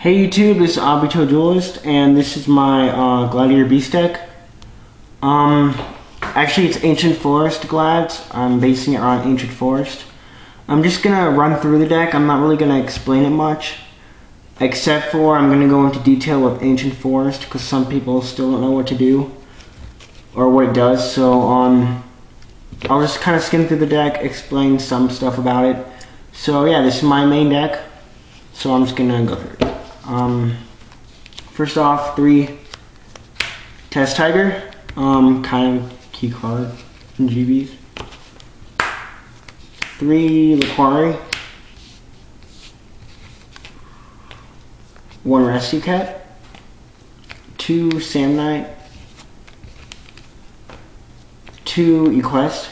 Hey YouTube, this is Obito Duelist, and this is my Gladiator Beast deck. Actually it's Ancient Forest Glads. I'm basing it on Ancient Forest. I'm just gonna run through the deck. I'm not really gonna explain it much, except for I'm gonna go into detail with Ancient Forest, because some people still don't know what to do, or what it does, so I'll just kind of skim through the deck, explain some stuff about it. So yeah, this is my main deck, so I'm just gonna go through it. First off, 3 Test Tiger, kind of key card in GBs. 3 Laquari, 1 Rescue Cat, 2 Samnite, 2 Equest,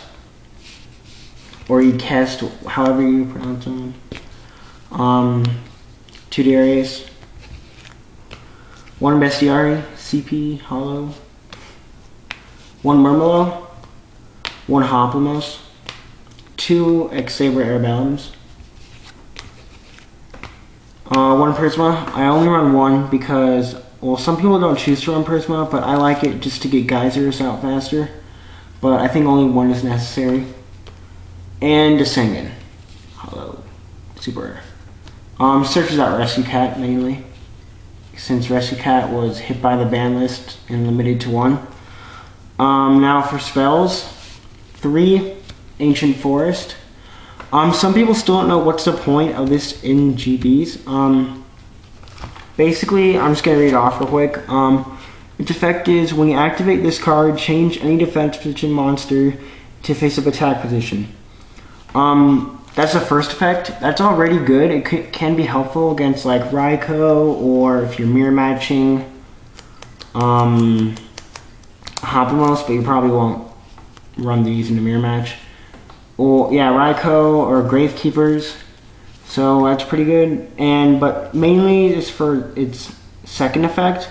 or Equest, however you pronounce them. 2 Darius, 1 Bestiari, CP, Hollow, 1 Murmelo, 1 Hoplamos, 2 X-Saber Airbellums, 1 Prisma. I only run 1 because, well, some people don't choose to run Prisma, but I like it just to get geysers out faster. But I think only 1 is necessary. And Descendant, Hollow, super rare. Searches out Rescue Cat mainly, since Rescue Cat was hit by the ban list and limited to 1. Now for spells, 3 Ancient Forest. Some people still don't know what's the point of this in GBs. Basically, I'm just going to read it off real quick. Its effect is, when you activate this card, change any defense position monster to face-up attack position. That's the first effect. That's already good. It can be helpful against like Raikou, or if you're mirror matching Hoplamos, but you probably won't run these in a mirror match. Or yeah, Raikou or Gravekeepers. So that's pretty good. But mainly it's for its second effect.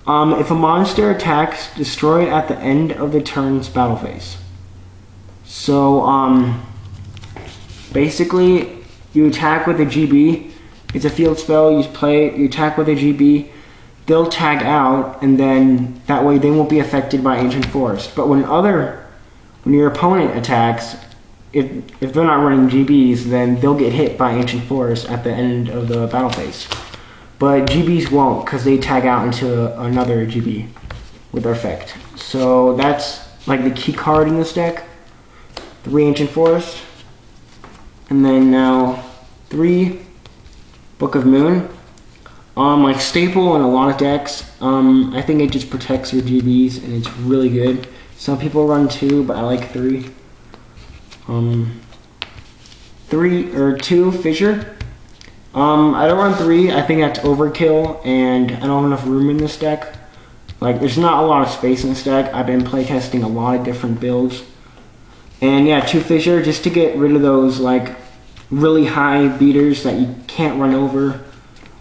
If a monster attacks, destroy it at the end of the turn's battle phase. So basically, you attack with a GB. It's a field spell. You play it. You attack with a GB. They'll tag out, and then that way they won't be affected by Ancient Forest. But when your opponent attacks, if they're not running GBs, then they'll get hit by Ancient Forest at the end of the battle phase. But GBs won't, because they tag out into another GB with their effect. So that's like the key card in this deck. 3 Ancient Forest. And then now 3 Book of Moon. Like staple in a lot of decks. I think it just protects your GBs and it's really good. Some people run 2, but I like 3. 2 Fissure. I don't run 3. I think that's overkill, and I don't have enough room in this deck. Like, there's not a lot of space in this deck. I've been playtesting a lot of different builds. And yeah, 2 Fissure, just to get rid of those like really high beaters that you can't run over,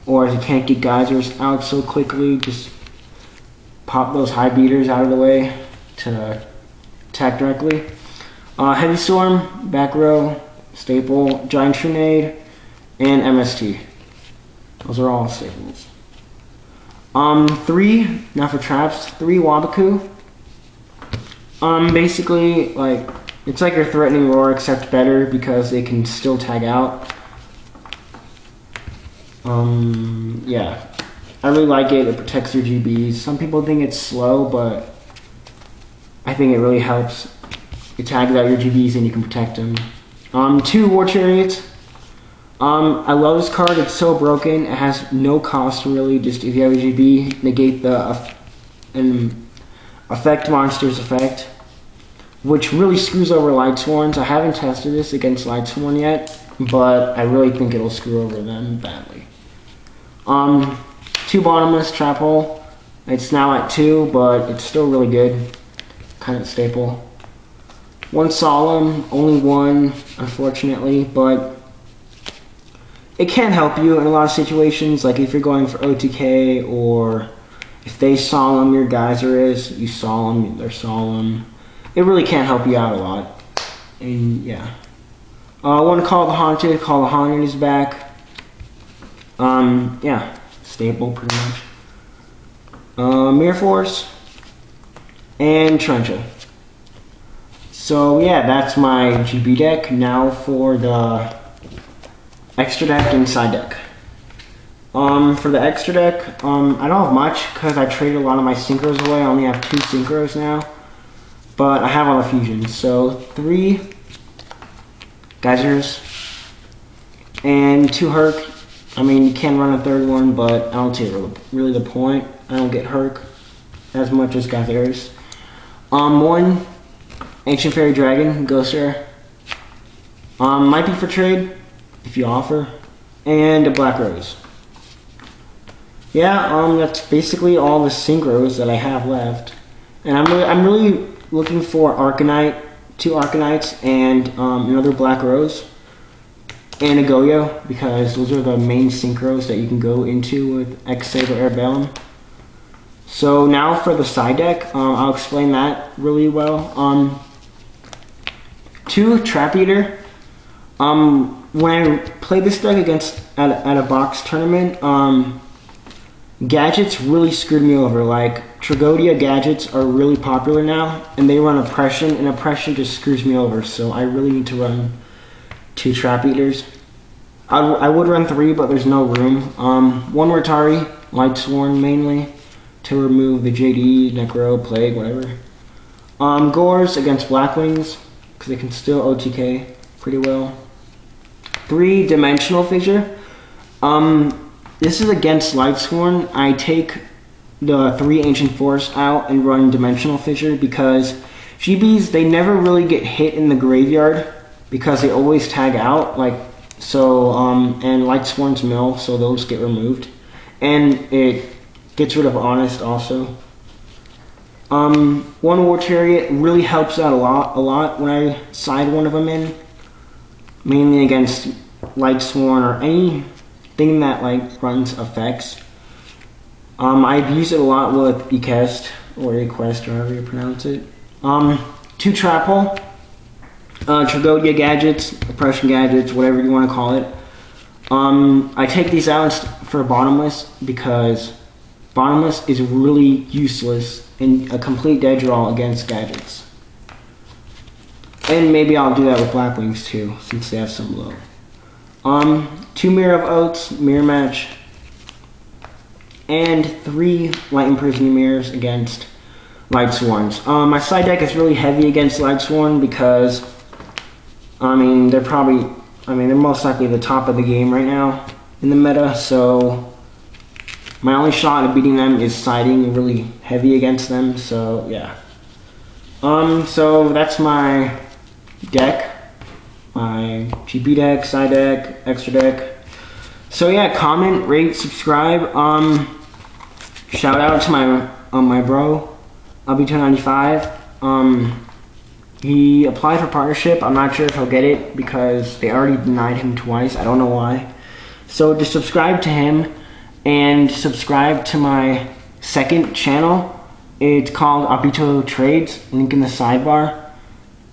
or you can't get geysers out so quickly. Just pop those high beaters out of the way to attack directly. Heavy Storm, back row, staple, Giant Trinade, and MST. Those are all staples. 3, now for traps, 3 Wabaku. Basically, like, it's like your Threatening Roar, except better because they can still tag out. Yeah, I really like it. It protects your GBs. Some people think it's slow, but I think it really helps. It tags out your GBs and you can protect them. 2 War Chariots. I love this card. It's so broken. It has no cost really. Just if you have a GB, negate the affect monster's effect, which really screws over Lightsworns. I haven't tested this against Lightsworn yet, but I really think it'll screw over them badly. 2 Bottomless Trap Hole. It's now at 2, but it's still really good. Kind of staple. 1 Solemn, only 1, unfortunately, but it can help you in a lot of situations, like if you're going for OTK, or if they Solemn your geyser is, you Solemn, they're Solemn. It really can help you out a lot. And yeah. 1 Call the Haunted is back. Yeah. staple pretty much. Mirror Force, and Trencher. So yeah, that's my GB deck. Now for the extra deck and side deck. For the extra deck, I don't have much because I traded a lot of my synchros away. I only have 2 synchros now, but I have all the fusions. So 3 geysers and 2 Herc. I mean, you can run a 3rd one, but I don't see really the point. I don't get Herc as much as geysers. 1 Ancient Fairy Dragon, Ghost Rare. Might be for trade if you offer, and a Black Rose. Yeah, that's basically all the synchros that I have left, and I'm really looking for Arcanite, 2 Arcanites, and another Black Rose, and a Goyo, because those are the main synchros that you can go into with X-Saber Airbellum. So now for the side deck, I'll explain that really well. 2 Trap Eater. When I played this deck at a box tournament, gadgets really screwed me over. Like, Tragodia gadgets are really popular now, and they run Oppression, and Oppression just screws me over, so I really need to run 2 Trap Eaters. I would run 3, but there's no room. 1 Rotari, Lightsworn mainly, to remove the JD, Necro, Plague, whatever. Gores against Blackwings, because they can still OTK pretty well. 3 Dimensional Fissure. This is against Lightsworn. I take the 3 Ancient Force out and run Dimensional Fissure because GBs, they never really get hit in the graveyard because they always tag out, like, so, and Lightsworn's mill, so those get removed. And it gets rid of Honest also. 1 War Chariot really helps out a lot when I side one of them in, mainly against Lightsworn or anything that like runs effects. I've used it a lot with Equest or Equest, or however you pronounce it. 2 Trap Hole, Tragodia gadgets, Oppression gadgets, whatever you want to call it. I take these out for Bottomless because Bottomless is really useless and a complete dead draw against gadgets. And maybe I'll do that with Blackwings too, since they have some low. 2 Mirror of Oaths, Mirror Match, and 3 Light Imprisoning Mirrors against Lightsworns. My side deck is really heavy against Lightsworn because, I mean, they're most likely the top of the game right now in the meta, so my only shot at beating them is siding really heavy against them, so yeah. So that's my deck. My GB deck, side deck, extra deck. So yeah, comment, rate, subscribe. Shout out to my bro, Alot95. He applied for partnership. I'm not sure if he'll get it because they already denied him twice. I don't know why. So just subscribe to him and subscribe to my second channel. It's called Obito Trades. Link in the sidebar.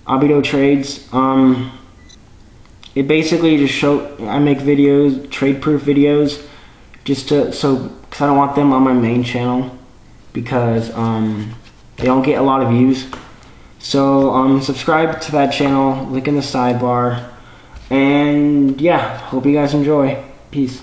Obito Trades. It basically just I make videos, trade-proof videos, just because I don't want them on my main channel because they don't get a lot of views. So subscribe to that channel, link in the sidebar, and yeah, hope you guys enjoy. Peace.